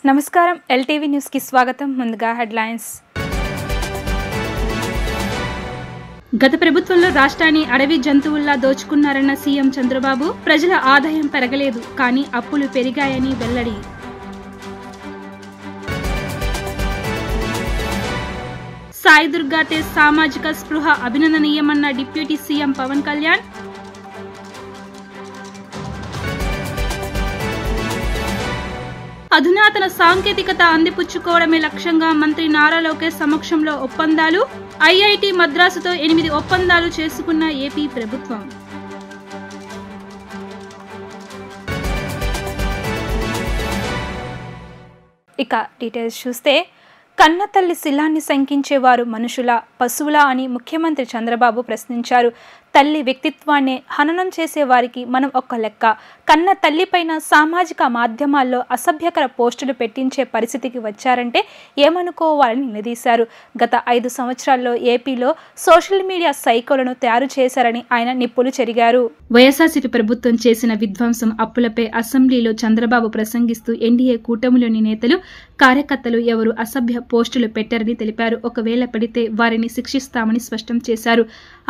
నమస్కారం LTV news కి స్వాగతం. ముందుగా హెడ్లైన్స్. గత ప్రభుత్వంలో రాష్ట్రాన్ని అడవి జంతువుల్లా దోచుకున్నారన్న సీఎం చంద్రబాబు, ప్రజల ఆదాయం పెరగలేదు కానీ అప్పులు పెరిగాయని వెల్లడి. సాయి దుర్గా తేజ్ సామాజిక స్పృహ అభినందనీయమన్న డిప్యూటీ సీఎం పవన్ కళ్యాణ్. అధునాతన సాంకేతికత అందిపుచ్చుకోవడమే లక్ష్యంగా మంత్రి నారా లోకేష్ సమక్షంలో ఒప్పందాలు. ఐఐటి మద్రాసుతో 8 ఒప్పందాలు చేసుకున్న ఏపీ ప్రభుత్వం. ఇక డీటెయిల్స్ చూస్తే, కన్న తల్లి శిలాన్ని శంకించేవారు మనుషులా, పశువులా అని ముఖ్యమంత్రి చంద్రబాబు ప్రశ్నించారు. తల్లి వ్యక్తిత్వాన్ని హననం చేసే వారికి మనం ఒక్క లెక్క. కన్న తల్లిపైన సామాజిక మాధ్యమాల్లో అసభ్యకర పోస్టులు పెట్టించే పరిస్థితికి వచ్చారంటే ఏమనుకోవాలని నిలదీశారు. గత 5 సంవత్సరాల్లో ఏపీలో సోషల్ మీడియా సైకోలను తయారు చేశారని ఆయన నిప్పులు చెరిగారు. వైఎస్ఆర్సీపీ ప్రభుత్వం చేసిన విధ్వంసం, అప్పులపై అసెంబ్లీలో చంద్రబాబు ప్రసంగిస్తూ ఎన్డీఏ కూటమిలోని నేతలు, కార్యకర్తలు ఎవరు అసభ్య పోస్టులు పెట్టారని తెలిపారు. ఒకవేళ పెడితే వారిని శిక్షిస్తామని స్పష్టం చేశారు.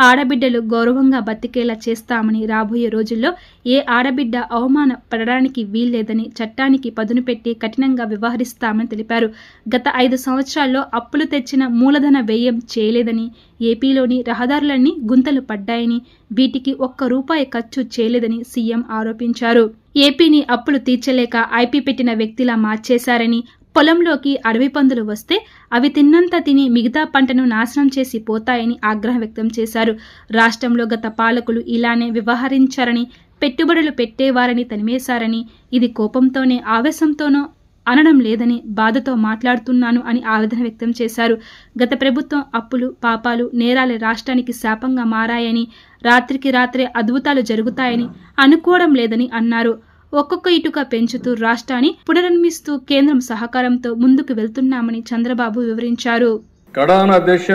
ఆడబిడ్డలు గౌరవంగా బతికేలా చేస్తామని, రాబోయే రోజుల్లో ఏ ఆడబిడ్డ అవమాన పడడానికి వీల్లేదని చట్టానికి పదును పెట్టి కఠినంగా వ్యవహరిస్తామని తెలిపారు. గత 5 సంవత్సరాల్లో అప్పులు తెచ్చిన మూలధన వ్యయం చేయలేదని, ఏపీలోని రహదారులన్నీ గుంతలు పడ్డాయని, వీటికి ₹1 ఖర్చు చేయలేదని సీఎం ఆరోపించారు. ఏపీని అప్పులు తీర్చలేక ఐపీ పెట్టిన వ్యక్తిలా మార్చేశారని, పొలంలోకి అడవి పందులు వస్తే అవి తిన్నంత తిని మిగతా పంటను నాశనం చేసి పోతాయని ఆగ్రహం వ్యక్తం చేశారు. రాష్ట్రంలో గత పాలకులు ఇలానే వ్యవహరించారని, పెట్టుబడులు పెట్టేవారని తనిమేశారని, ఇది కోపంతోనే ఆవేశంతోనో అనడం లేదని బాధతో మాట్లాడుతున్నాను అని ఆవేదన వ్యక్తం చేశారు. గత ప్రభుత్వం అప్పులు, పాపాలు, నేరాలే రాష్ట్రానికి శాపంగా మారాయని, రాత్రికి రాత్రే అద్భుతాలు జరుగుతాయని అనుకోవడం లేదని అన్నారు. ఒక్కొక్క ఇటుక పెంచుతూ రాష్ట్రాన్ని పునర్నిర్మిస్తూ కేంద్రం సహకారంతో ముందుకు వెళ్తున్నామని చంద్రబాబు వివరించారు. కడాన దశ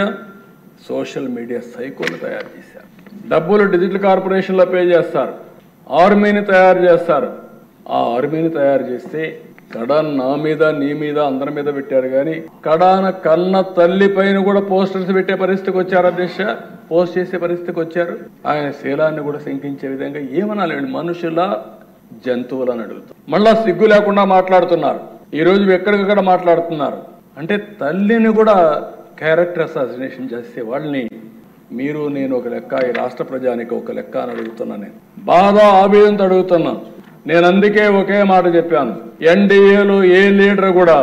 సోషల్ మీడియా సైకోలు తయారు చేశారు. డబ్బులు డిజిటల్ కార్పొరేషన్లో పే చేస్తారు, ఆర్మీని తయారు చేస్తారు. ఆ ఆర్మీని తయారు చేస్తే కడాన్ నా మీద, నీ మీద, అందరి మీద పెట్టారు. కానీ కడాన కన్న తల్లి పైన కూడా పోస్టర్స్ పెట్టే పరిస్థితికి వచ్చారు. అధ్యక్ష, పోస్ట్ చేసే పరిస్థితికి వచ్చారు. ఆయన శీలాన్ని కూడా శంకించే విధంగా ఏమనాలి, మనుషుల జంతువులని అడుగుతారు. మళ్ళా సిగ్గు లేకుండా మాట్లాడుతున్నారు. ఈరోజు ఎక్కడికక్కడ మాట్లాడుతున్నారు. అంటే తల్లిని కూడా క్యారెక్టర్ అసాసినేషన్ చేసే వాళ్ళని మీరు, నేను ఒక లెక్క, ఈ రాష్ట్ర ప్రజానికి ఒక లెక్క అని అడుగుతున్నా. నేను బాధ ఆవేదనతో అడుగుతున్నా. నేను అందుకే ఒకే మాట చెప్పాను, ఎన్డీఏలో ఏ లీడర్ కూడా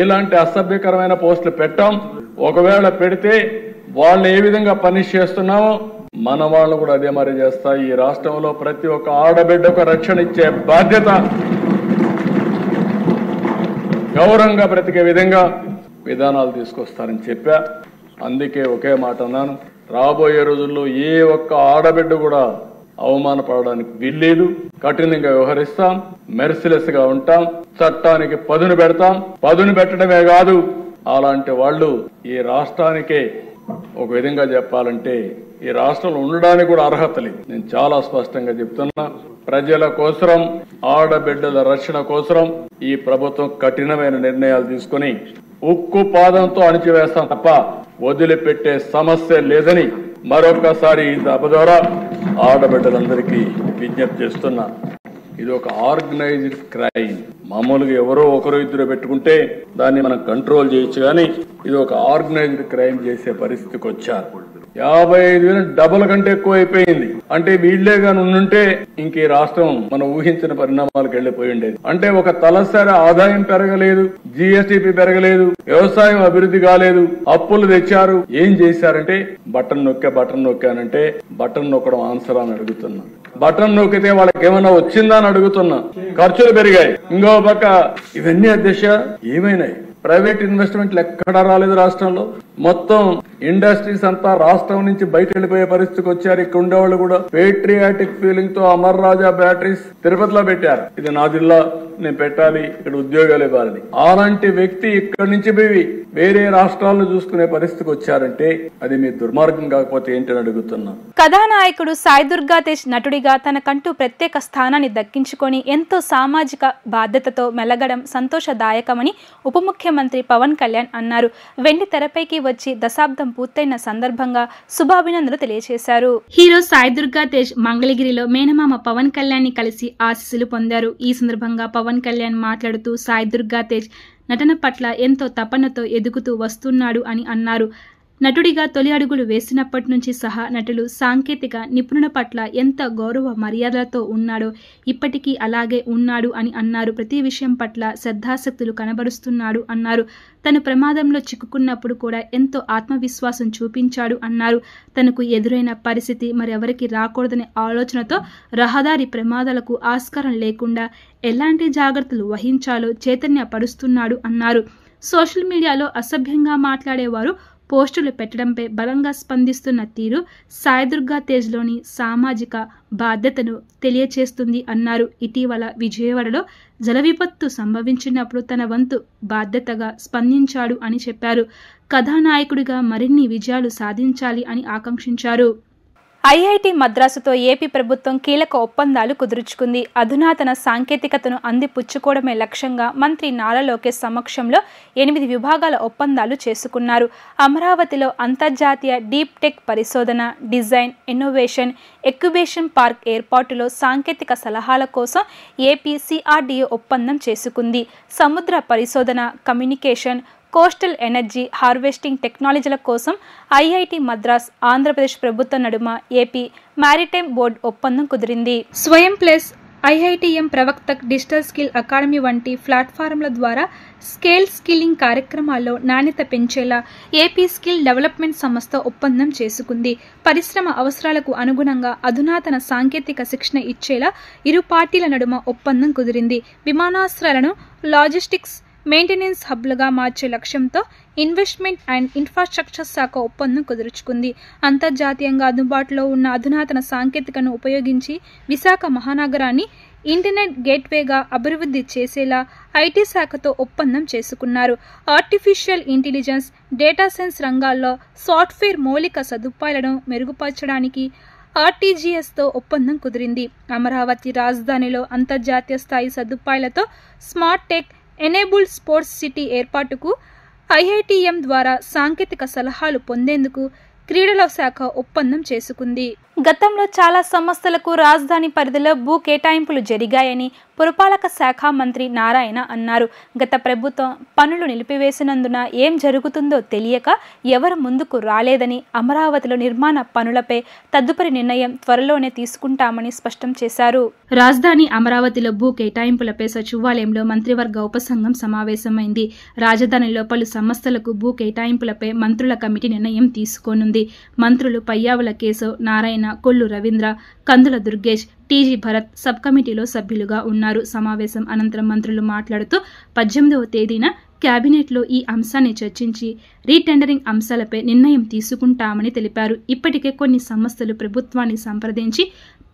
ఇలాంటి అసభ్యకరమైన పోస్టులు పెట్టాం. ఒకవేళ పెడితే వాళ్ళని ఏ విధంగా పనిష్ చేస్తున్నామో మన వాళ్ళు కూడా అదే మరి చేస్తా. ఈ రాష్ట్రంలో ప్రతి ఒక్క ఆడబిడ్డకు రక్షణ ఇచ్చే బాధ్యత, గౌరవంగా బ్రతికే విధంగా విధానాలు తీసుకొస్తారని చెప్పా. అందుకే ఒకే మాట అన్నాను, రాబోయే రోజుల్లో ఏ ఒక్క ఆడబిడ్డ కూడా అవమానపడడానికి వీల్లేదు. కఠినంగా వ్యవహరిస్తాం, మెర్సిలెస్ గా ఉంటాం, చట్టానికి పదును పెడతాం. పదును పెట్టడమే కాదు, అలాంటి వాళ్ళు ఈ రాష్ట్రానికే ఒక విధంగా చెప్పాలంటే ఈ రాష్ట్రంలో ఉండడానికి కూడా అర్హత లేదు. నేను చాలా స్పష్టంగా చెప్తున్నా, ప్రజల కోసరం, ఆడబిడ్డల రక్షణ కోసరం ఈ ప్రభుత్వం కఠినమైన నిర్ణయాలు తీసుకుని ఉక్కు పాదంతో అణిచివేస్తాం తప్ప వదిలిపెట్టే సమస్య లేదని మరొకసారి ఈ సభ ద్వారా ఆడబిడ్డలందరికీ విజ్ఞప్తి చేస్తున్నా. ఇది ఒక ఆర్గనైజ్డ్ క్రైమ్. మామూలుగా ఎవరో ఒకరు ఇద్దరు పెట్టుకుంటే దాన్ని మనం కంట్రోల్ చేయొచ్చు, కానీ ఇది ఒక ఆర్గనైజ్డ్ క్రైమ్ చేసే పరిస్థితికి వచ్చారు. 55,000 డబుల్ కంటే ఎక్కువ అయిపోయింది. అంటే వీళ్లే గాని ఉండుంటే ఇంక ఈ రాష్ట్రం మనం ఊహించిన పరిణామాలకు వెళ్లిపోయి ఉండేది. అంటే ఒక తలసరి ఆదాయం పెరగలేదు, జిఎస్టిపి పెరగలేదు, వ్యవసాయం అభివృద్ధి కాలేదు, అప్పులు తెచ్చారు. ఏం చేశారంటే బటన్ నొక్కానంటే బటన్ నొక్కడం ఆన్సర్ అని అడుగుతున్నా. బటన్ నొక్కితే వాళ్ళకి ఏమైనా వచ్చిందా అని అడుగుతున్నా. ఖర్చులు పెరిగాయి. ఇంకో పక్క ఇవన్నీ అధ్యక్ష ఏమైనాయి? ప్రైవేట్ ఇన్వెస్ట్మెంట్లు ఎక్కడా రాలేదు రాష్ట్రంలో. మొత్తం ఇండస్ట్రీస్ అంతా రాష్ట్రం నుంచి బయట వెళ్ళిపోయే పరిస్థితికి వచ్చారు. ఇక్కడ ఉండేవాళ్ళు కూడా పేట్రియాటిక్ ఫీలింగ్ తో అమర్ రాజా బ్యాటరీస్ తిరుపతిలో పెట్టారు. ఇది నా జిల్లా, నేను పెట్టాలి, ఇక్కడ ఉద్యోగాలు ఇవ్వాలని. అలాంటి వ్యక్తి ఇక్కడి నుంచి పోయి వేరే రాష్ట్రాలను చూసుకునే పరిస్థితికి వచ్చారంటే అది మీ దుర్మార్గం కాకపోతే ఏంటని అడుగుతున్నా. కథానాయకుడు సాయి దుర్గా తేజ్ నటుడిగా తనకంటూ ప్రత్యేక స్థానాన్ని దక్కించుకొని ఎంతో సామాజిక బాధ్యతతో మెలగడం సంతోషదాయకమని ఉప ముఖ్యమంత్రి పవన్ కళ్యాణ్ అన్నారు. వెండి తెరపైకి వచ్చి దశాబ్దం పూర్తయిన సందర్భంగా శుభాభినందనలు తెలియజేశారు. హీరో సాయి దుర్గా తేజ్ మంగళగిరిలో మేనమామ పవన్ కళ్యాణ్ ని కలిసి ఆశీస్సులు పొందారు. ఈ సందర్భంగా పవన్ కళ్యాణ్ మాట్లాడుతూ సాయి దుర్గా తేజ్ నటన పట్ల ఎంతో తపనతో ఎదుగుతూ వస్తున్నాడు అని అన్నారు. నటుడిగా తొలి అడుగులు వేసినప్పటి నుంచి సహా నటులు సాంకేతిక నిపుణుల పట్ల ఎంత గౌరవ మర్యాదలతో ఉన్నాడో ఇప్పటికీ అలాగే ఉన్నాడు అని అన్నారు. ప్రతి విషయం పట్ల శ్రద్ధాశక్తులు కనబరుస్తున్నాడు అన్నారు. తను ప్రమాదంలో చిక్కుకున్నప్పుడు కూడా ఎంతో ఆత్మవిశ్వాసం చూపించాడు అన్నారు. తనకు ఎదురైన పరిస్థితి మరెవరికి రాకూడదనే ఆలోచనతో రహదారి ప్రమాదాలకు ఆస్కారం లేకుండా ఎలాంటి జాగ్రత్తలు వహించాలో చైతన్యపరుస్తున్నాడు అన్నారు. సోషల్ మీడియాలో అసభ్యంగా మాట్లాడేవారు పోస్టులు పెట్టడంపై బలంగా స్పందిస్తున్న తీరు సాయి దుర్గా తేజ్లోని సామాజిక బాధ్యతను తెలియచేస్తుంది అన్నారు. ఇటీవల విజయవాడలో జల విపత్తు సంభవించినప్పుడు తన వంతు బాధ్యతగా స్పందించాడు అని చెప్పారు. కథానాయకుడిగా మరిన్ని విజయాలు సాధించాలి అని ఆకాంక్షించారు. ఐఐటి మద్రాసుతో ఏపీ ప్రభుత్వం కీలక ఒప్పందాలు కుదుర్చుకుంది. అధునాతన సాంకేతికతను అందిపుచ్చుకోవడమే లక్ష్యంగా మంత్రి నారా లోకేష్ సమక్షంలో 8 విభాగాల ఒప్పందాలు చేసుకున్నారు. అమరావతిలో అంతర్జాతీయ డీప్ టెక్ పరిశోధన, డిజైన్, ఇన్నోవేషన్, ఎక్యుబేషన్ పార్క్ ఏర్పాటులో సాంకేతిక సలహాల కోసం ఏపీ సిఆర్డీఏ ఒప్పందం చేసుకుంది. సముద్ర పరిశోధన, కమ్యూనికేషన్, కోస్టల్ ఎనర్జీ హార్వెస్టింగ్ టెక్నాలజీల కోసం ఐఐటి మద్రాస్, ఆంధ్రప్రదేశ్ ప్రభుత్వం నడుమ ఏపీ మారిటైమ్ బోర్డు ఒప్పందం కుదిరింది. Swayam plus, IITM Pravartak, digital skill academy వంటి ప్లాట్ఫారంల ద్వారా స్కేల్ స్కిల్లింగ్ కార్యక్రమాల్లో నాణ్యత పెంచేలా ఏపీ స్కిల్ డెవలప్మెంట్ సంస్థ ఒప్పందం చేసుకుంది. పరిశ్రమ అవసరాలకు అనుగుణంగా అధునాతన సాంకేతిక శిక్షణ ఇచ్చేలా ఇరు పార్టీల నడుమ ఒప్పందం కుదిరింది. విమానాశ్రయాలను లాజిస్టిక్స్ మెయింటెనెన్స్ హబ్లుగా మార్చే లక్ష్యంతో ఇన్వెస్ట్మెంట్ అండ్ ఇన్ఫ్రాస్ట్రక్చర్ శాఖ ఒప్పందం కుదుర్చుకుంది. అంతర్జాతీయంగా అందుబాటులో ఉన్న అధునాతన సాంకేతికను ఉపయోగించి విశాఖ మహానగరాన్ని ఇంటర్నెట్ గేట్వేగా అభివృద్ధి చేసేలా ఐటీ శాఖతో ఒప్పందం చేసుకున్నారు. ఆర్టిఫిషియల్ ఇంటెలిజెన్స్, డేటా సైన్స్ రంగాల్లో సాఫ్ట్వేర్ మౌలిక సదుపాయాలను మెరుగుపరచడానికి ఆర్టీజీఎస్తో ఒప్పందం కుదిరింది. అమరావతి రాజధానిలో అంతర్జాతీయ స్థాయి సదుపాయాలతో smart tech enabled sports city ఏర్పాటుకు ఐఐటిఎం ద్వారా సాంకేతిక సలహాలు పొందేందుకు క్రీడల శాఖ ఒప్పందం చేసుకుంది. గతంలో చాలా సంస్థలకు రాజధాని పరిధిలో భూ కేటాయింపులు జరిగాయని పురపాలక శాఖ మంత్రి నారాయణ అన్నారు. గత ప్రభుత్వం పనులు నిలిపివేసినందున ఏం జరుగుతుందో తెలియక ఎవరు ముందుకు రాలేదని, అమరావతిలో నిర్మాణ పనులపై తదుపరి నిర్ణయం త్వరలోనే తీసుకుంటామని స్పష్టం చేశారు. రాజధాని అమరావతిలో భూ కేటాయింపులపై సచివాలయంలో మంత్రివర్గ ఉపసంఘం సమావేశమైంది. రాజధానిలో పలు సంస్థలకు భూ కేటాయింపులపై మంత్రుల కమిటీ నిర్ణయం తీసుకోనుంది. మంత్రులు పయ్యావుల కేశవ్, నారాయణ, కొల్లు రవీంద్ర, కందుల దుర్గేష్, టీజీ భరత్ సబ్ కమిటీలో సభ్యులుగా ఉన్నారు. సమావేశం అనంతరం మంత్రులు మాట్లాడుతూ 18వ తేదీన కేబినెట్లో ఈ అంశాన్ని చర్చించి రీటెండరింగ్ అంశాలపై నిర్ణయం తీసుకుంటామని తెలిపారు. ఇప్పటికే కొన్ని సంస్థలు ప్రభుత్వాన్ని సంప్రదించి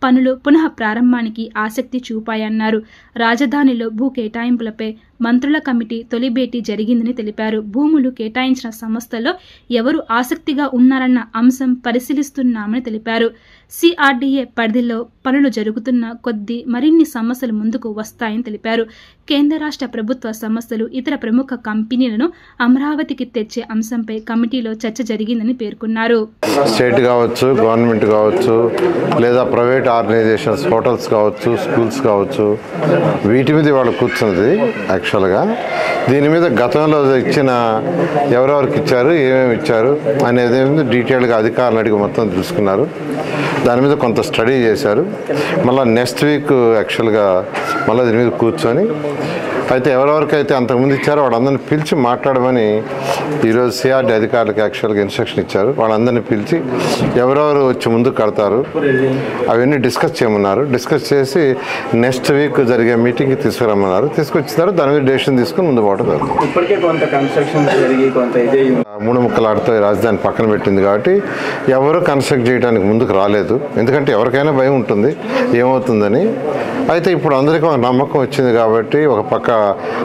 పనులు పునః ప్రారంభానికి ఆసక్తి చూపాయన్నారు. రాజధానిలో భూ కేటాయింపులపై మంత్రుల కమిటీ తొలి భేటీ జరిగిందని తెలిపారు. భూములు కేటాయించిన సంస్థల్లో ఎవరు ఆసక్తిగా ఉన్నారన్న అంశం పరిశీలిస్తున్నామని తెలిపారు. సిఆర్డీఏ పరిధిలో పనులు జరుగుతున్న కొద్దీ మరిన్ని సమస్యలు ముందుకు వస్తాయని తెలిపారు. కేంద్ర రాష్ట్ర ప్రభుత్వ సంస్థలు, ఇతర ప్రముఖ కంపెనీలను అమరావతికి తెచ్చే అంశంపై కమిటీలో చర్చ జరిగిందని పేర్కొన్నారు. స్టేట్ కావచ్చు, గవర్నమెంట్ కావచ్చు, లేదా ప్రైవేట్ ఆర్గనైజేషన్స్, హోటల్స్ కావచ్చు, స్కూల్స్ కావచ్చు, వీటి మీద వాళ్ళు కూర్చున్నది యాక్చువల్గా. దీని మీద గతంలో ఇచ్చిన ఎవరెవరికి ఇచ్చారు, ఏమేమి ఇచ్చారు అనేది డీటెయిల్గా అధికారులు అడిగి మొత్తం తెలుసుకున్నారు. దాని మీద కొంత స్టడీ చేశారు. మళ్ళీ నెక్స్ట్ వీక్ యాక్చువల్గా మళ్ళీ దీని మీద కూర్చొని అయితే ఎవరెవరికైతే అంతకుముందు ఇచ్చారో వాళ్ళందరినీ పిలిచి మాట్లాడమని ఈరోజు సిఆర్డీ అధికారులకు యాక్చువల్గా ఇన్స్ట్రక్షన్ ఇచ్చారు. వాళ్ళందరినీ పిలిచి ఎవరెవరు వచ్చి ముందుకు కడతారు అవన్నీ డిస్కస్ చేయమన్నారు. డిస్కస్ చేసి నెక్స్ట్ వీక్ జరిగే మీటింగ్కి తీసుకురమ్మన్నారు. తీసుకొచ్చారు. దాని మీద డెసిషన్ తీసుకుని ముందు పోవడం జరుగుతుంది. ఇప్పటికే కొంత కన్స్ట్రక్షన్ జరిగి కొంత ఇదే మూడు ముక్కలాడితో రాజధాని పక్కన పెట్టింది కాబట్టి ఎవరు కన్స్ట్రక్ట్ చేయడానికి ముందుకు రాలేదు. ఎందుకంటే ఎవరికైనా భయం ఉంటుంది ఏమవుతుందని. అయితే ఇప్పుడు అందరికీ ఒక నమ్మకం వచ్చింది కాబట్టి ఒక పక్క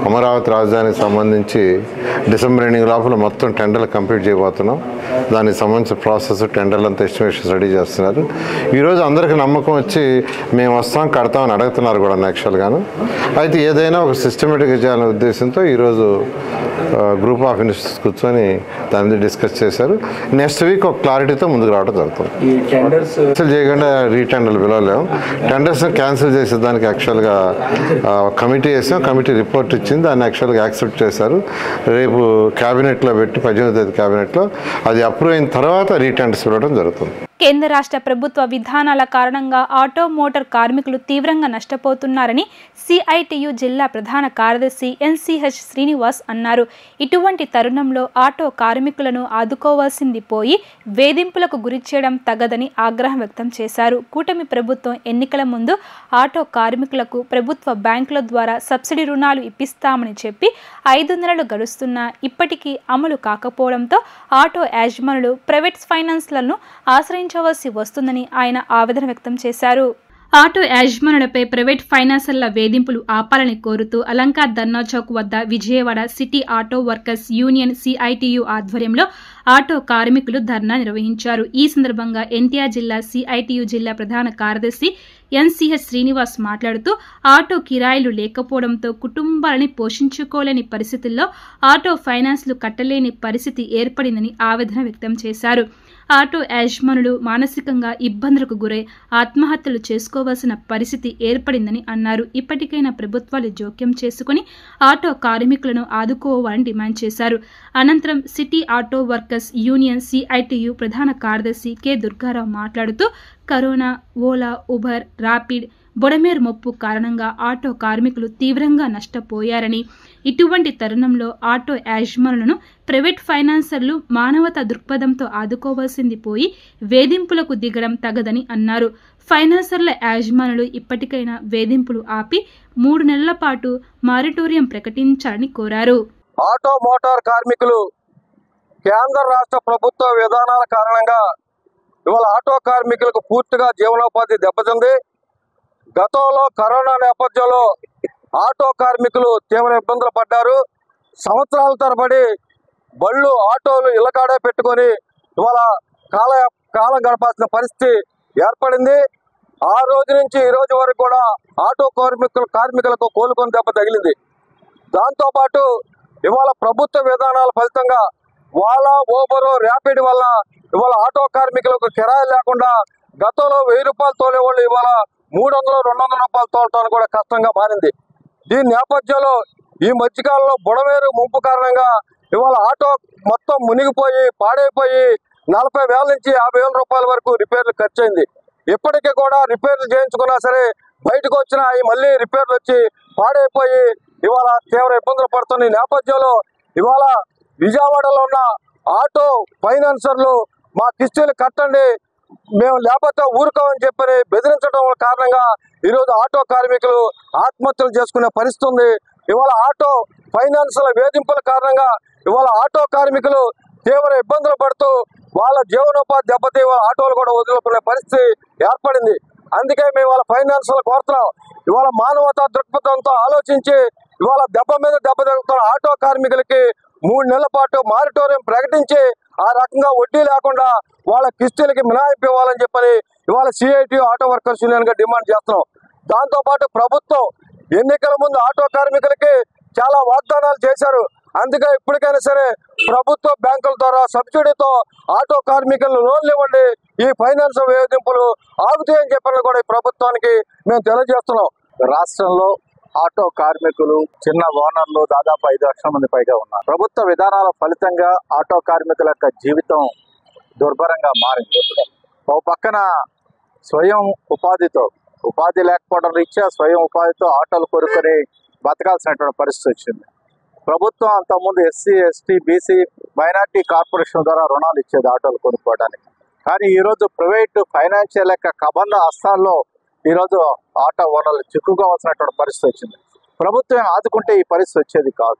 అమరావతి రాజధానికి సంబంధించి డిసెంబర్ ఎండింగ్ లోపల మొత్తం టెండర్లు కంప్లీట్ చేయబోతున్నాం. దానికి సంబంధించిన ప్రాసెస్ టెండర్లు అంతా ఎస్టిమేషన్స్ రెడీ చేస్తున్నారు. ఈరోజు అందరికీ నమ్మకం వచ్చి మేము వస్తాం కడతామని అడుగుతున్నారు కూడా యాక్చువల్గాను. అయితే ఏదైనా ఒక సిస్టమేటిక్గా చేయాలనే ఉద్దేశంతో ఈరోజు గ్రూప్ ఆఫ్ మినిస్టర్స్ కూర్చొని దాని మీద డిస్కస్ చేశారు. నెక్స్ట్ వీక్ ఒక క్లారిటీతో ముందుకు రావడం జరుగుతుంది. ఈ టెండర్స్ క్యాన్సిల్ చేయకుండా రీటెండర్లు పిలవలేము. టెండర్స్ క్యాన్సిల్ చేసేదానికి యాక్చువల్గా కమిటీ వేసాం. కమిటీ రిపోర్ట్ ఇచ్చింది, దాన్ని యాక్చువల్గా యాక్సెప్ట్ చేశారు. రేపు క్యాబినెట్లో పెట్టి 18వ తేదీ క్యాబినెట్లో అది అప్రూవ్ అయిన తర్వాత రీటెండర్స్ పిలవడం జరుగుతుంది. కేంద్ర రాష్ట్ర ప్రభుత్వ విధానాల కారణంగా ఆటో మోటార్ కార్మికులు తీవ్రంగా నష్టపోతున్నారని సిఐటియు జిల్లా ప్రధాన కార్యదర్శి ఎన్సిహెచ్ శ్రీనివాస్ అన్నారు. ఇటువంటి తరుణంలో ఆటో కార్మికులను ఆదుకోవాల్సింది పోయి వేధింపులకు గురి చేయడం తగదని ఆగ్రహం వ్యక్తం చేశారు. కూటమి ప్రభుత్వం ఎన్నికల ముందు ఆటో కార్మికులకు ప్రభుత్వ బ్యాంకుల ద్వారా సబ్సిడీ రుణాలు ఇప్పిస్తామని చెప్పి 5 నెలలు గడుస్తున్నా ఇప్పటికీ అమలు కాకపోవడంతో ఆటో యాజమానులు ప్రైవేట్ ఫైనాన్స్లను ఆశ్రయించవలసి వస్తుందని ఆయన ఆవేదన వ్యక్తం చేశారు. ఆటో యాజమానులపై ప్రైవేట్ ఫైనాన్సర్ల వేధింపులు ఆపాలని కోరుతూ అలంకార్ ధర్నా చౌక్ వద్ద Vijayawada city auto workers union CITU ఆధ్వర్యంలో ఆటో కార్మికులు ధర్నా నిర్వహించారు. ఈ సందర్భంగా ఎన్టీఆర్ జిల్లా సిఐటియు జిల్లా ప్రధాన కార్యదర్శి ఎన్సిహెచ్ శ్రీనివాస్ మాట్లాడుతూ ఆటో కిరాయిలు లేకపోవడంతో కుటుంబాలని పోషించుకోలేని పరిస్థితుల్లో ఆటో ఫైనాన్స్లు కట్టలేని పరిస్థితి ఏర్పడిందని ఆవేదన వ్యక్తం చేశారు. ఆటో యాజమానులు మానసికంగా ఇబ్బందులకు గురై ఆత్మహత్యలు చేసుకోవాల్సిన పరిస్థితి ఏర్పడిందని అన్నారు. ఇప్పటికైనా ప్రభుత్వాలు జోక్యం చేసుకుని ఆటో కార్మికులను ఆదుకోవాలని డిమాండ్ చేశారు. అనంతరం city auto workers union CITU ప్రధాన కార్యదర్శి కె దుర్గారావు మాట్లాడుతూ corona, Ola, Uber, rapid, Budameru ముప్పు కారణంగా ఆటో కార్మికులు తీవ్రంగా నష్టపోయారని, ఇటువంటి తరుణంలో ఆటో యాజమానులను ప్రైవేట్ ఫైనాన్సర్లు మానవతా దృక్పథంతో ఆదుకోవాల్సింది పోయి వేధింపులకు దిగడం తగదని అన్నారు. ఫైనాన్సర్ల యాజమానులు ఇప్పటికైనా వేధింపులు ఆపి 3 నెలల పాటు మారిటోరియం ప్రకటించాలని కోరారు. ఆటో మోటార్ కార్మికులు కేంద్ర రాష్ట్ర ప్రభుత్వ విధానాల కారణంగా ఇవాళ ఆటో కార్మికులకు పూర్తిగా జీవనోపాధి దెబ్బతింది. గతంలో కరోనా నేపథ్యంలో ఆటో కార్మికులు తీవ్ర ఇబ్బందులు పడ్డారు. సంవత్సరాల తరబడి బళ్ళు, ఆటోలు ఇళ్ళకాడే పెట్టుకొని ఇవాళ కాలం గడపాల్సిన పరిస్థితి ఏర్పడింది. ఆ రోజు నుంచి ఈ రోజు వరకు కూడా ఆటో కార్మికులకు కోలుకొని దెబ్బ తగిలింది. దాంతోపాటు ఇవాళ ప్రభుత్వ విధానాల ఫలితంగా ఓలా, ఊబరు, ర్యాపిడ్ వల్ల ఇవాళ ఆటో కార్మికులకు కిరాయి లేకుండా గతంలో 1000 రూపాయలు తోలేవాళ్ళు ఇవాళ 300, 200 రూపాయలు తోలటానికి కూడా కష్టంగా మారింది. దీని నేపథ్యంలో ఈ మధ్యకాలంలో బుడమేరు ముంపు కారణంగా ఇవాళ ఆటో మొత్తం మునిగిపోయి పాడైపోయి 40,000 నుంచి 50,000 రూపాయల వరకు రిపేర్లు ఖర్చు అయింది. ఇప్పటికీ కూడా రిపేర్లు చేయించుకున్నా సరే బయటకు వచ్చిన మళ్ళీ రిపేర్లు వచ్చి పాడైపోయి ఇవాళ తీవ్ర ఇబ్బందులు పడుతున్న నేపథ్యంలో ఇవాళ విజయవాడలో ఉన్న ఆటో ఫైనాన్సర్లు మా కిస్తీలు కట్టండి, మేము లేకపోతే ఊరుకోమని చెప్పని బెదిరించడం కారణంగా ఈరోజు ఆటో కార్మికులు ఆత్మహత్యలు చేసుకునే పరిస్థితి ఉంది. ఇవాళ ఆటో ఫైనాన్సుల వేధింపుల కారణంగా ఇవాళ ఆటో కార్మికులు తీవ్ర ఇబ్బందులు పడుతూ వాళ్ళ జీవనోపాధి దెబ్బతి ఆటోలు కూడా వదులుకునే పరిస్థితి ఏర్పడింది. అందుకే మేము వాళ్ళ ఫైనాన్సులు కోరుతున్నాం. ఇవాళ మానవతా దృక్పథంతో ఆలోచించి ఇవాళ దెబ్బ మీద దెబ్బ తగ్గుతున్న ఆటో కార్మికులకి 3 నెలల పాటు మారిటోరియం ప్రకటించి ఆ రకంగా వడ్డీ లేకుండా వాళ్ళ కిస్తీలకి మినహాయింపు ఇవ్వాలని చెప్పని ఇవాళ సిఐటియు ఆటో వర్కర్స్ యూనియన్ గా డిమాండ్ చేస్తున్నాం. దాంతోపాటు ప్రభుత్వం ఎన్నికల ముందు ఆటో కార్మికులకి చాలా వాగ్దానాలు చేశారు. అందుకే ఇప్పటికైనా సరే ప్రభుత్వ బ్యాంకుల ద్వారా సబ్సిడీతో ఆటో కార్మికులను లోన్లు ఇవ్వండి, ఈ ఫైనాన్స్ వేధింపులు ఆగుతాయని చెప్పని కూడా ఈ ప్రభుత్వానికి మేము తెలియజేస్తున్నాం. రాష్ట్రంలో ఆటో కార్మికులు, చిన్న ఓనర్లు దాదాపు 5 లక్షల మంది పైగా ఉన్నారు. ప్రభుత్వ విధానాల ఫలితంగా ఆటో కార్మికుల యొక్క జీవితం దుర్భరంగా మారింది. ఒక పక్కన స్వయం ఉపాధి లేకపోవడం రీత్యా స్వయం ఉపాధితో ఆటోలు కొనుక్కొని బతకాల్సినటువంటి పరిస్థితి వచ్చింది. ప్రభుత్వం అంతకుముందు SC, ST, BC, minority corporation ద్వారా రుణాలు ఇచ్చేది ఆటోలు కొనుక్కోవడానికి. కానీ ఈరోజు ప్రైవేటు ఫైనాన్షియల్ యొక్క కబంధ హస్తాల్లో ఈరోజు ఆటో ఓనర్లు చిక్కుకోవాల్సినటువంటి పరిస్థితి వచ్చింది. ప్రభుత్వం ఆదుకుంటే ఈ పరిస్థితి వచ్చేది కాదు.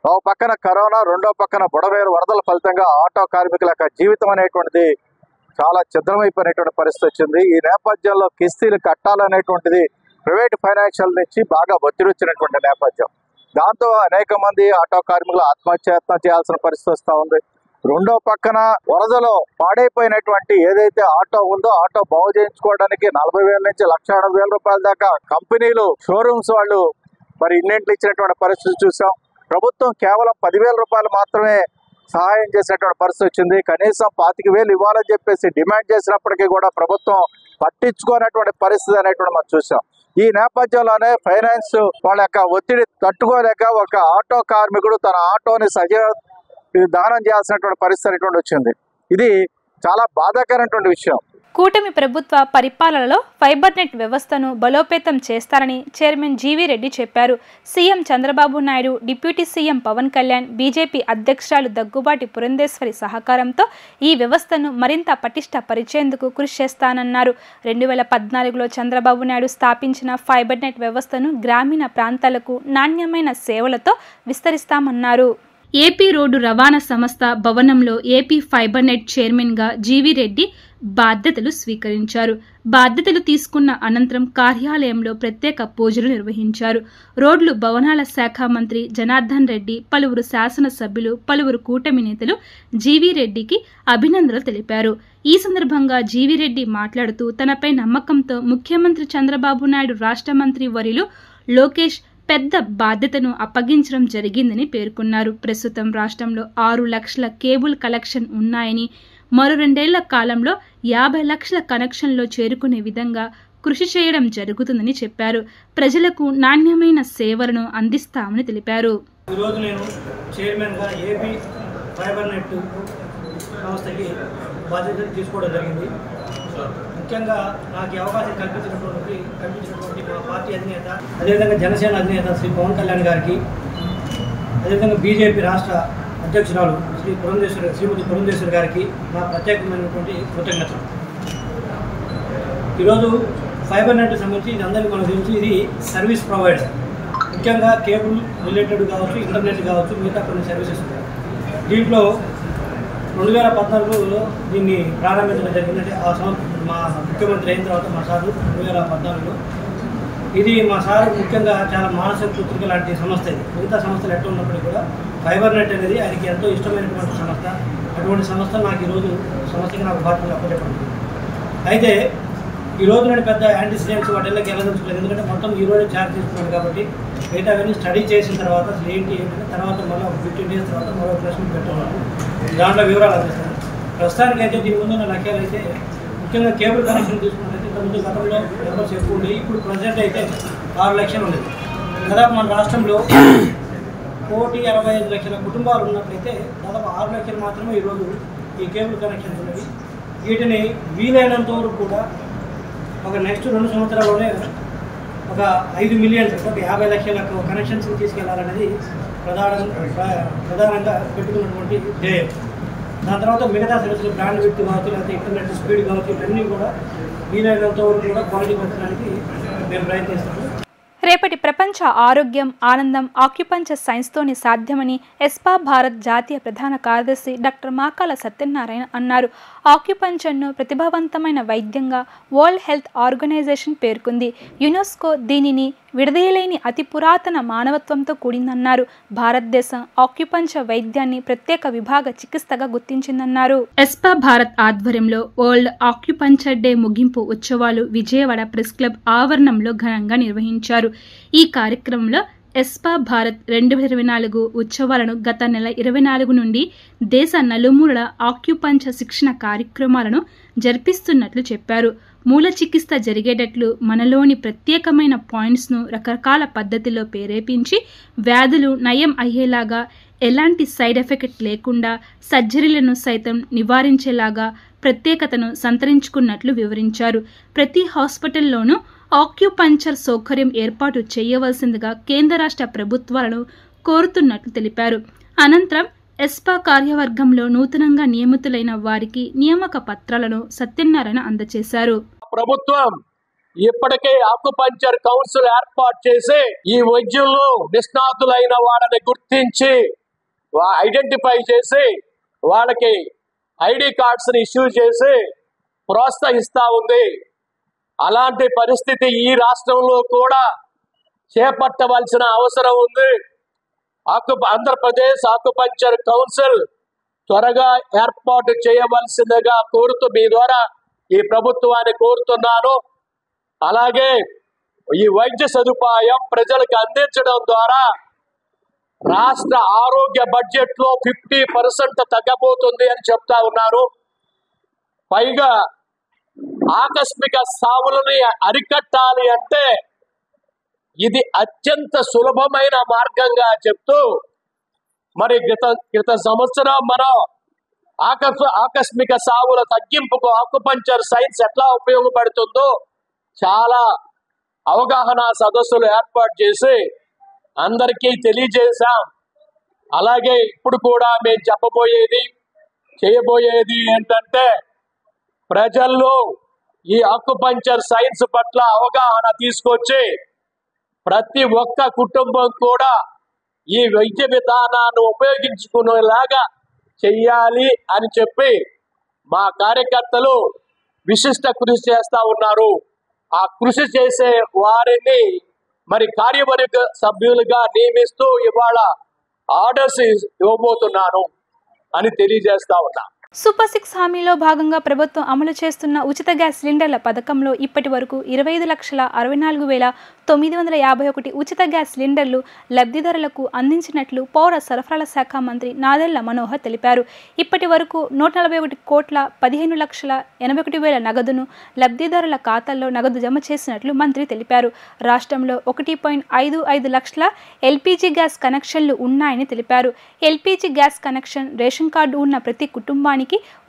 ఒక పక్కన కరోనా, రెండో పక్కన బుడమేరు వరదల ఫలితంగా ఆటో కార్మికుల యొక్క జీవితం అనేటువంటిది చాలా ఛిద్రమైపోయినటువంటి పరిస్థితి వచ్చింది. ఈ నేపథ్యంలో కిస్తీలు కట్టాలనేటువంటిది ప్రైవేట్ ఫైనాన్షియల్ నుంచి బాగా ఒత్తిడి వచ్చినటువంటి నేపథ్యం. దాంతో అనేక మంది ఆటో కార్మికులు ఆత్మహత్యయత్నం చేయాల్సిన పరిస్థితి వస్తూ ఉంది. రెండో పక్కన వరదలో పాడైపోయినటువంటి ఏదైతే ఆటో ఉందో ఆటో బాగు చేయించుకోవడానికి 40,000 నుంచి 1,80,000 రూపాయల దాకా కంపెనీలు షోరూమ్స్ వాళ్ళు మరి ఇన్నింటిలు ఇచ్చినటువంటి పరిస్థితి చూసాం. ప్రభుత్వం కేవలం 10,000 రూపాయలు మాత్రమే సహాయం చేసినటువంటి పరిస్థితి వచ్చింది. కనీసం 25,000 ఇవ్వాలని చెప్పేసి డిమాండ్ చేసినప్పటికీ కూడా ప్రభుత్వం పట్టించుకోనటువంటి పరిస్థితి అనేటువంటి మనం చూసాం. ఈ నేపథ్యంలోనే ఫైనాన్స్ వాళ్ళ యొక్క ఒత్తిడి తట్టుకోలేక ఒక ఆటో కార్మికుడు తన ఆటోని దానం చేయాల్సినటువంటి పరిస్థితి అనేటువంటి వచ్చింది. ఇది చాలా బాధాకరమైనటువంటి విషయం. కూటమి ప్రభుత్వ పరిపాలనలో ఫైబర్ నెట్ వ్యవస్థను బలోపేతం చేస్తారని చైర్మన్ జీవీ రెడ్డి చెప్పారు. CM Chandrababu Naidu, deputy CM Pawan Kalyan, BJP అధ్యక్షురాలు దగ్గుబాటి పురంధేశ్వరి సహకారంతో ఈ వ్యవస్థను మరింత పటిష్టపరిచేందుకు కృషి చేస్తానన్నారు. 2014లో చంద్రబాబు నాయుడు స్థాపించిన ఫైబర్ నెట్ వ్యవస్థను గ్రామీణ ప్రాంతాలకు నాణ్యమైన సేవలతో విస్తరిస్తామన్నారు. ఏపీ రోడ్డు రవాణా సంస్థ భవనంలో ఏపీ ఫైబర్ నెట్ చైర్మన్గా జీవీ రెడ్డి బాధ్యతలు స్వీకరించారు. బాధ్యతలు తీసుకున్న అనంతరం కార్యాలయంలో ప్రత్యేక పూజలు నిర్వహించారు. రోడ్లు భవనాల శాఖ మంత్రి జనార్దన్ రెడ్డి, పలువురు శాసనసభ్యులు, పలువురు కూటమి నేతలు జీవీ రెడ్డికి అభినందనలు తెలిపారు. ఈ సందర్భంగా జీవీ రెడ్డి మాట్లాడుతూ తనపై నమ్మకంతో ముఖ్యమంత్రి చంద్రబాబు నాయుడు, రాష్ట్ర మంత్రి వర్యులు లోకేష్ పెద్ద బాధ్యతను అప్పగించడం జరిగిందని పేర్కొన్నారు. ప్రస్తుతం రాష్ట్రంలో 6 లక్షల కేబుల్ కలెక్షన్ ఉన్నాయని, మరో 2 ఏళ్ల కాలంలో 50 లక్షల కనెక్షన్లో చేరుకునే విధంగా కృషి చేయడం జరుగుతుందని చెప్పారు. ప్రజలకు నాణ్యమైన సేవలను అందిస్తామని తెలిపారు. ఈరోజు నేను చైర్మన్గా ఏపీ ఫైబర్ నెట్ సంస్థకి బాధ్యతలు తీసుకోవడం జరిగింది. ముఖ్యంగా నాకు అవకాశం కల్పించినటువంటి మా పార్టీ అధినేత, అదేవిధంగా జనసేన అధినేత శ్రీ పవన్ కళ్యాణ్ గారికి, అదేవిధంగా బీజేపీ రాష్ట్ర అధ్యక్షురాలు శ్రీమతి పురంధేశ్వరి గారికి నా ప్రత్యేకమైనటువంటి కృతజ్ఞతలు. ఈరోజు ఫైబర్ నెట్ సంబంధించి ఇది అందరికీ మనకు తెలుసు, ఇది సర్వీస్ ప్రొవైడర్. ముఖ్యంగా కేబుల్ రిలేటెడ్ కావచ్చు, ఇంటర్నెట్ కావచ్చు, మిగతా కొన్ని సర్వీసెస్ ఉంటాయి. దీంట్లో 2014లో దీన్ని ప్రారంభించడం జరిగిందంటే ఆ సంవత్సరం మా ముఖ్యమంత్రి అయిన తర్వాత మా సారు 2014లో ఇది మా సారు ముఖ్యంగా చాలా మానసిక పుత్రిక లాంటి సంస్థ. ఇది మిగతా సంస్థలు ఎట్లా ఉన్నప్పటికీ కూడా ఫైబర్ నెట్ అనేది ఆయనకి ఎంతో ఇష్టమైనటువంటి సంస్థ. అటువంటి సంస్థ నాకు ఈరోజు సంస్థకి నాకు బాధ్యతలు అప్పచెప్పండి. అయితే ఈరోజు నేను పెద్ద యాంటిసిడెంట్స్ వాటిల్లోకి వెళ్ళదలుచుకోలేదు, ఎందుకంటే మొత్తం ఈరోజు ఛార్జ్ చేసుకున్నాను కాబట్టి మిగతా అవన్నీ స్టడీ చేసిన తర్వాత అసలు ఏంటి తర్వాత మళ్ళీ 15 డేస్ తర్వాత మరో ప్రశ్న పెట్టాను, దాంట్లో వివరాలు అందిస్తాను. ప్రస్తుతానికైతే దీని ముందున్న లక్ష్యాలు అయితే ముఖ్యంగా కేబుల్ కనెక్షన్ తీసుకున్నట్లయితే ఇంతకుముందు గతంలో నెంబర్స్ ఎక్కువ ఉండేవి. ఇప్పుడు ప్రజెంట్ అయితే 6 లక్షలు ఉండేది. దాదాపు మన రాష్ట్రంలో 1,65,00,000 కుటుంబాలు ఉన్నట్లయితే దాదాపు 6 లక్షలు మాత్రమే ఈరోజు ఈ కేబుల్ కనెక్షన్స్ ఉన్నవి. వీటిని వీలైనంత వరకు కూడా ఒక నెక్స్ట్ 2 సంవత్సరాల్లోనే ఒక 5 మిలియన్, ఒక 50 లక్షల కనెక్షన్స్ తీసుకెళ్లాలనేది ప్రధానంగా పెట్టుకున్నటువంటి ధ్యేయం. దాని తర్వాత మిగతా సర్వీసులు బ్రాండ్ విడ్త్ కావచ్చు, లేకపోతే ఇంటర్నెట్ స్పీడ్ కావచ్చు, ఇవన్నీ కూడా వీలైనంత వరకు కూడా క్వాలిటీ పెంచడానికి మేము ప్రయత్నిస్తాము. రేపటి ప్రపంచ ఆరోగ్యం, ఆనందం ఆక్యుపంచర్ సైన్స్తోనే సాధ్యమని ఎస్పా భారత్ జాతీయ ప్రధాన కార్యదర్శి డాక్టర్ మాకాల సత్యనారాయణ అన్నారు. ఆక్యుపంచర్ను ప్రతిభావంతమైన వైద్యంగా వరల్డ్ హెల్త్ ఆర్గనైజేషన్ పేర్కొంది. యునెస్కో దీనిని విడదీయలేని అతి పురాతన మానవత్వంతో కూడిందన్నారు. భారతదేశం ఆక్యుపంచర్ వైద్యాన్ని ప్రత్యేక విభాగ చికిత్సగా గుర్తించిందన్నారు. ఎస్పా భారత్ ఆధ్వర్యంలో వరల్డ్ ఆక్యుపంచర్ డే ముగింపు ఉత్సవాలు విజయవాడ ప్రెస్ క్లబ్ ఆవరణంలో ఘనంగా నిర్వహించారు. ఈ కార్యక్రమంలో ఎస్పా భారత్ 2024 ఉత్సవాలను గత నెల 24 నుండి దేశ నలుమూలల ఆక్యుపంచర్ శిక్షణ కార్యక్రమాలను జరిపిస్తున్నట్లు చెప్పారు. మూల చికిత్స జరిగేటట్లు మనలోని ప్రత్యేకమైన పాయింట్స్ను రకరకాల పద్ధతిలో ప్రేరేపించి వ్యాధులు నయం అయ్యేలాగా, ఎలాంటి సైడ్ ఎఫెక్ట్ లేకుండా సర్జరీలను సైతం నివారించేలాగా ప్రత్యేకతను సంతరించుకున్నట్లు వివరించారు. ప్రతి హాస్పిటల్లోనూ ఆక్యుపంచర్ సౌకర్యం ఏర్పాటు చేయవలసిందిగా కేంద్ర రాష్ట్ర ప్రభుత్వాలను కోరుతున్నట్లు తెలిపారు. అనంతరం ఎస్పా కార్యవర్గంలో నూతనంగా నియమితులైన వారికి నియామక పత్రాలను సత్యనారాయణ అందజేశారు. ప్రభుత్వం ఇప్పటికే ఆక్యుపంచర్ కౌన్సిల్ ఏర్పాటు చేసి ఈ వైద్యుల్లో నిష్ణాతులైన వాళ్ళని గుర్తించి ఐడెంటిఫై చేసి వాళ్ళకి ఐడి కార్డ్స్ ని ఇష్యూ చేసి ప్రోత్సహిస్తా ఉంది. అలాంటి పరిస్థితి ఈ రాష్ట్రంలో కూడా చేపట్టవలసిన అవసరం ఉంది. ఆంధ్రప్రదేశ్ ఆకుపంచర్ కౌన్సిల్ త్వరగా ఏర్పాటు చేయవలసిందిగా కోరుతూ మీ ద్వారా ఈ ప్రభుత్వాన్ని కోరుతున్నాను. అలాగే ఈ వైద్య సదుపాయం ప్రజలకు అందించడం ద్వారా రాష్ట్ర ఆరోగ్య బడ్జెట్ లో 50% తగ్గబోతుంది అని చెప్తా ఉన్నారు. పైగా ఆకస్మిక సావులని అరికట్టాలి అంటే ఇది అత్యంత సులభమైన మార్గంగా చెప్తూ మరి గత సంవత్సరం మనం ఆకస్మిక సావుల తగ్గింపుకు ఆకుపంచర్ సైన్స్ ఎట్లా ఉపయోగపడుతుందో చాలా అవగాహన సదస్సులు ఏర్పాటు చేసి అందరికీ తెలియజేశాం. అలాగే ఇప్పుడు కూడా మేము చేయబోయేది ఏంటంటే ప్రజల్లో ఈ ఆకుపంచర్ సైన్స్ పట్ల అవగాహన తీసుకొచ్చి ప్రతి ఒక్క కుటుంబం కూడా ఈ వైద్య విధానాన్ని ఉపయోగించుకునేలాగా చెయ్యాలి అని చెప్పి మా కార్యకర్తలు విశిష్ట కృషి చేస్తా ఉన్నారు. ఆ కృషి చేసే వారిని మరి కార్యవర్గ సభ్యులుగా నియమిస్తూ ఇవాళ ఆర్డర్స్ ఇవ్వబోతున్నాను అని తెలియజేస్తా ఉన్నా. సూపర్ 6 హామీలో భాగంగా ప్రభుత్వం అమలు చేస్తున్న ఉచిత గ్యాస్ సిలిండర్ల పథకంలో ఇప్పటి వరకు 25,64,951 ఉచిత గ్యాస్ సిలిండర్లు లబ్ధిదారులకు అందించినట్లు పౌర సరఫరాల శాఖ మంత్రి నాదెళ్ల మనోహర్ తెలిపారు. ఇప్పటి వరకు 141,15,81,000 నగదును లబ్ధిదారుల ఖాతాల్లో నగదు జమ చేసినట్లు మంత్రి తెలిపారు. రాష్ట్రంలో 1.55 లక్షల ఎల్పీజీ గ్యాస్ కనెక్షన్లు ఉన్నాయని తెలిపారు. LPG gas connection, ration card ఉన్న ప్రతి కుటుంబానికి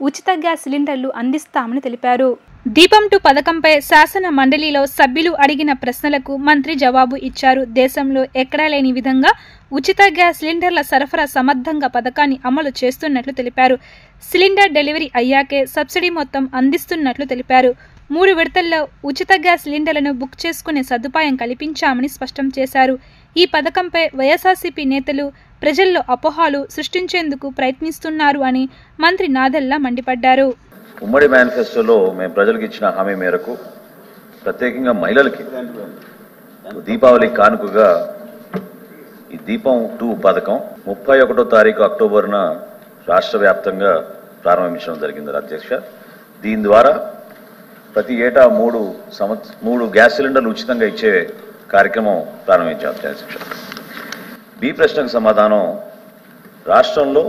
ఉచిత గ్యాస్ సిలిండర్లు అందిస్తామని తెలిపారు. దీపం 2 పథకంపై శాసన మండలిలో సభ్యులు అడిగిన ప్రశ్నలకు మంత్రి జవాబు ఇచ్చారు. దేశంలో ఎక్కడా లేని విధంగా ఉచిత గ్యాస్ సిలిండర్ల సరఫరా సమర్థంగా పథకాన్ని అమలు చేస్తున్నట్లు తెలిపారు. సిలిండర్ డెలివరీ అయ్యాకే సబ్సిడీ మొత్తం అందిస్తున్నట్లు తెలిపారు. 3 విడతల్లో ఉచిత గ్యాస్ సిలిండర్లను బుక్ చేసుకునే సదుపాయం కల్పించామని స్పష్టం చేశారు. ఈ పథకంపై వైఎస్ఆర్సీపీ నేతలు ప్రజల్లో అపోహలు సృష్టించేందుకు ప్రయత్నిస్తున్నారు అని మంత్రి నాదెళ్ల మండిపడ్డారు. ఉమ్మడి మేనిఫెస్టోలో మేము ప్రజలకు ఇచ్చిన హామీ మేరకు ప్రత్యేకంగా మహిళలకి దీపావళి కానుకగా ఈ దీపం 2 పథకం 31వ తారీఖు అక్టోబర్న రాష్ట్ర వ్యాప్తంగా ప్రారంభించడం జరిగింది అధ్యక్ష. దీని ద్వారా ప్రతి ఏటా 3 గ్యాస్ సిలిండర్లు ఉచితంగా ఇచ్చే కార్యక్రమం ప్రారంభించాం అధ్యక్ష. బి ప్రశ్నకు సమాధానం, రాష్ట్రంలో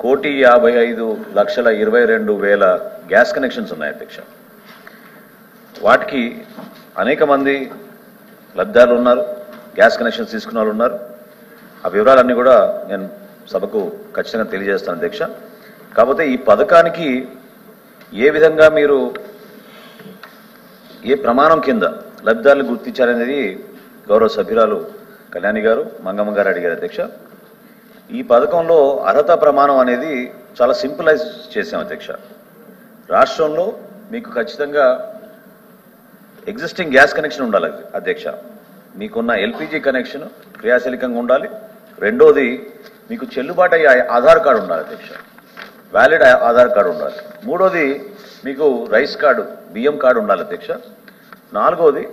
1,55,22,000 గ్యాస్ కనెక్షన్స్ ఉన్నాయి అధ్యక్ష. వాటికి అనేక మంది లబ్ధిదారులు ఉన్నారు, గ్యాస్ కనెక్షన్స్ తీసుకున్న వాళ్ళు ఉన్నారు. ఆ వివరాలన్నీ కూడా నేను సభకు ఖచ్చితంగా తెలియజేస్తాను అధ్యక్ష. కాకపోతే ఈ పథకానికి ఏ విధంగా మీరు ఏ ప్రమాణం కింద లబ్ధిదారులు గుర్తించారనేది గౌరవ సభ్యురాలు కళ్యాణి గారు, మంగమ్మ గారు అడిగారు అధ్యక్ష. ఈ పథకంలో అర్హత ప్రమాణం అనేది చాలా సింపులైజ్ చేశాం అధ్యక్ష. రాష్ట్రంలో మీకు ఖచ్చితంగా ఎగ్జిస్టింగ్ గ్యాస్ కనెక్షన్ ఉండాలి అధ్యక్ష. మీకున్న ఎల్పీజీ కనెక్షన్ క్రియాశీలకంగా ఉండాలి. రెండోది మీకు చెల్లుబాటు అయ్యే ఆధార్ కార్డు ఉండాలి అధ్యక్ష, వ్యాలిడ్ ఆధార్ కార్డు ఉండాలి. మూడోది మీకు రైస్ కార్డు, బియ్యం కార్డు ఉండాలి అధ్యక్ష. నాలుగోది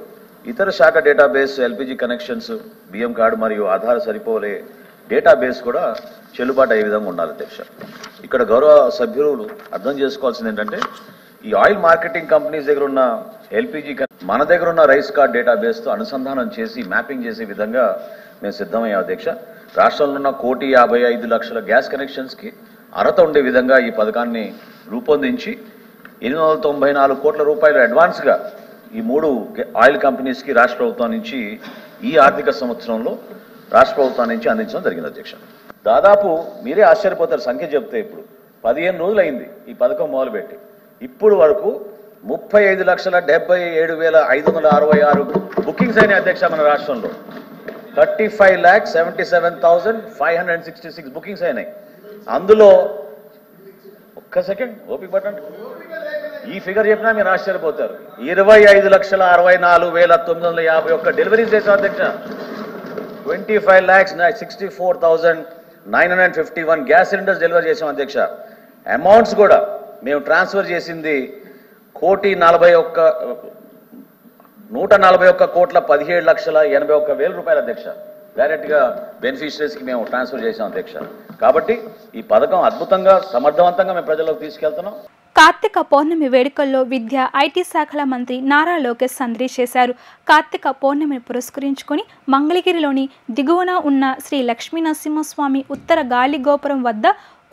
ఇతర శాఖ డేటాబేస్, ఎల్పీజీ కనెక్షన్స్, బియ్యం కార్డు మరియు ఆధార్ సరిపోలే డేటాబేస్ కూడా చెల్లుబాటు అయ్యే విధంగా ఉండాలి అధ్యక్ష. ఇక్కడ గౌరవ సభ్యులు అర్థం చేసుకోవాల్సింది ఏంటంటే, ఈ ఆయిల్ మార్కెటింగ్ కంపెనీస్ దగ్గర ఉన్న ఎల్పీజీ మన దగ్గర ఉన్న రైస్ కార్డ్ డేటాబేస్తో అనుసంధానం చేసి మ్యాపింగ్ చేసే విధంగా మేము సిద్ధమయ్యాం అధ్యక్ష. రాష్ట్రంలో ఉన్న 1,55,00,000 గ్యాస్ కనెక్షన్స్కి అర్హత ఉండే విధంగా ఈ పథకాన్ని రూపొందించి 894 కోట్ల రూపాయలు అడ్వాన్స్గా ఈ 3 ఆయిల్ కంపెనీస్కి రాష్ట్ర ప్రభుత్వం నుంచి ఈ ఆర్థిక సంవత్సరంలో రాష్ట్ర ప్రభుత్వం నుంచి అందించడం జరిగింది అధ్యక్ష. దాదాపు మీరే ఆశ్చర్యపోతారు సంఖ్య చెప్తే, ఇప్పుడు 15 రోజులు అయింది ఈ పథకం మొదలుపెట్టి. ఇప్పుడు వరకు 35,77,566 బుకింగ్స్ అయినాయి అధ్యక్ష మన రాష్ట్రంలో. 35,77,566 బుకింగ్స్ అయినాయి. అందులో ఒక్క సెకండ్ ఓపిక పట్టండి, ఈ ఫిగర్ చెప్పినా మీరు ఆశ్చర్యపోతారు. 25,64,951 డెలివరీస్ చేశాం అధ్యక్ష. 25,64,951 గ్యాస్ సిలిండర్స్ డెలివరీ చేశాం అధ్యక్ష. అమౌంట్స్ కూడా మేము ట్రాన్స్ఫర్ చేసింది 141,17,81,81,000 రూపాయలు అధ్యక్ష. డైరెక్ట్గా బెనిఫిషరీస్కి మేము ట్రాన్స్ఫర్ చేసాం అధ్యక్ష. కాబట్టి ఈ పథకం అద్భుతంగా సమర్థవంతంగా మేము ప్రజల్లోకి తీసుకెళ్తున్నాం. కార్తీక పౌర్ణమి వేడుకల్లో విద్య, ఐటీ శాఖల మంత్రి నారా లోకేష్ సందడి చేశారు. కార్తీక పౌర్ణమిని పురస్కరించుకొని మంగళగిరిలోని దిగువన ఉన్న శ్రీ లక్ష్మీ నరసింహస్వామి ఉత్తర గాలి గోపురం వద్ద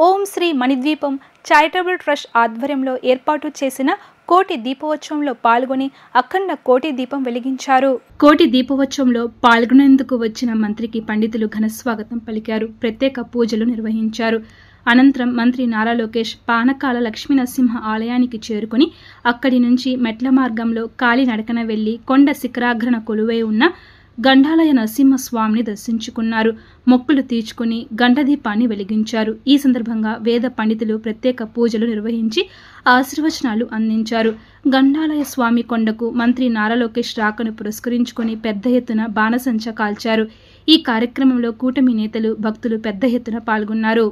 ఓం శ్రీ మణిద్వీపం చారిటబుల్ ట్రస్ట్ ఆధ్వర్యంలో ఏర్పాటు చేసిన కోటి దీపోత్సవంలో పాల్గొని అఖండ కోటి దీపం వెలిగించారు. కోటి దీపోత్సవంలో పాల్గొనేందుకు వచ్చిన మంత్రికి పండితులు ఘనస్వాగతం పలికారు. ప్రత్యేక పూజలు నిర్వహించారు. అనంతరం మంత్రి నారా లోకేష్ పానకాల లక్ష్మీనరసింహ ఆలయానికి చేరుకుని అక్కడి నుంచి మెట్ల మార్గంలో కాలినడకన వెళ్లి కొండ శిఖరాగ్రన కొలువై ఉన్న గండాలయ నరసింహస్వామిని దర్శించుకున్నారు. మొక్కులు తీర్చుకుని గండదీపాన్ని వెలిగించారు. ఈ సందర్భంగా వేద పండితులు ప్రత్యేక పూజలు నిర్వహించి ఆశీర్వచనాలు అందించారు. గండాలయ స్వామి కొండకు మంత్రి నారా లోకేష్ రాకను పురస్కరించుకుని పెద్ద ఎత్తున బాణసంచ కాల్చారు. ఈ కార్యక్రమంలో కూటమి నేతలు, భక్తులు పెద్ద ఎత్తున పాల్గొన్నారు.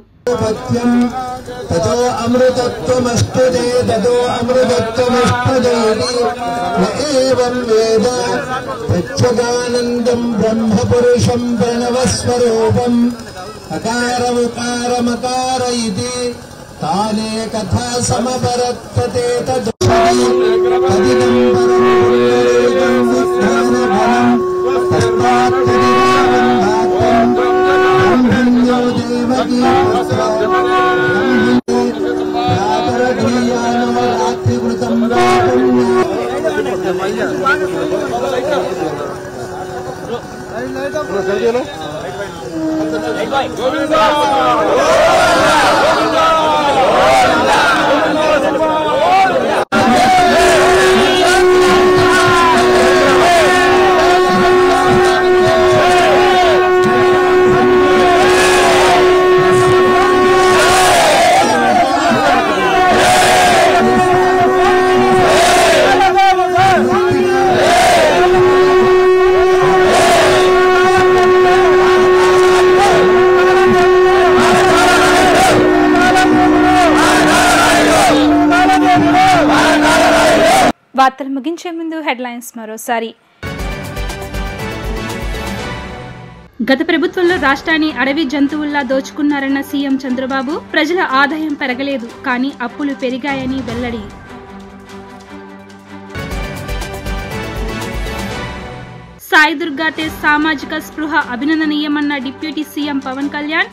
బ్రహ్మపురుషం ప్రణవస్వరూపం అకారముకారమకార ఇది తానే కథా సమపరత్తే వార్తలు ముగించే ముందు హెడ్లైన్స్ మరోసారి. గత ప్రభుత్వంలో రాష్ట్రాన్ని అడవి జంతువుల్లా దోచుకున్నారన్న సీఎం చంద్రబాబు, ప్రజల ఆదాయం పెరగలేదు కానీ అప్పులు పెరిగాయని వెల్లడి. సాయి దుర్గా తేజ్ సామాజిక స్పృహ అభినందనీయమన్న డిప్యూటీ సీఎం పవన్ కళ్యాణ్.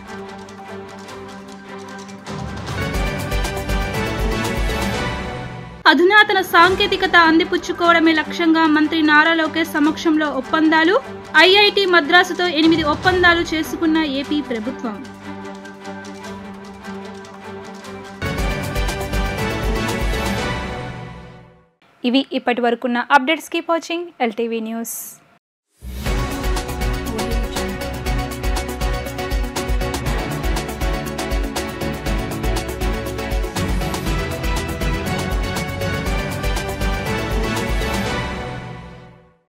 అధునాతన సాంకేతికత అందిపుచ్చుకోవడమే లక్ష్యంగా మంత్రి నారా లోకేష్ సమక్షంలో ఒప్పందాలు. ఐఐటి మద్రాసుతో 8 ఒప్పందాలు చేసుకున్న ఏపీ ప్రభుత్వం. ఇవి ఇప్పటి వరకున్న updates. Keep watching LTV news.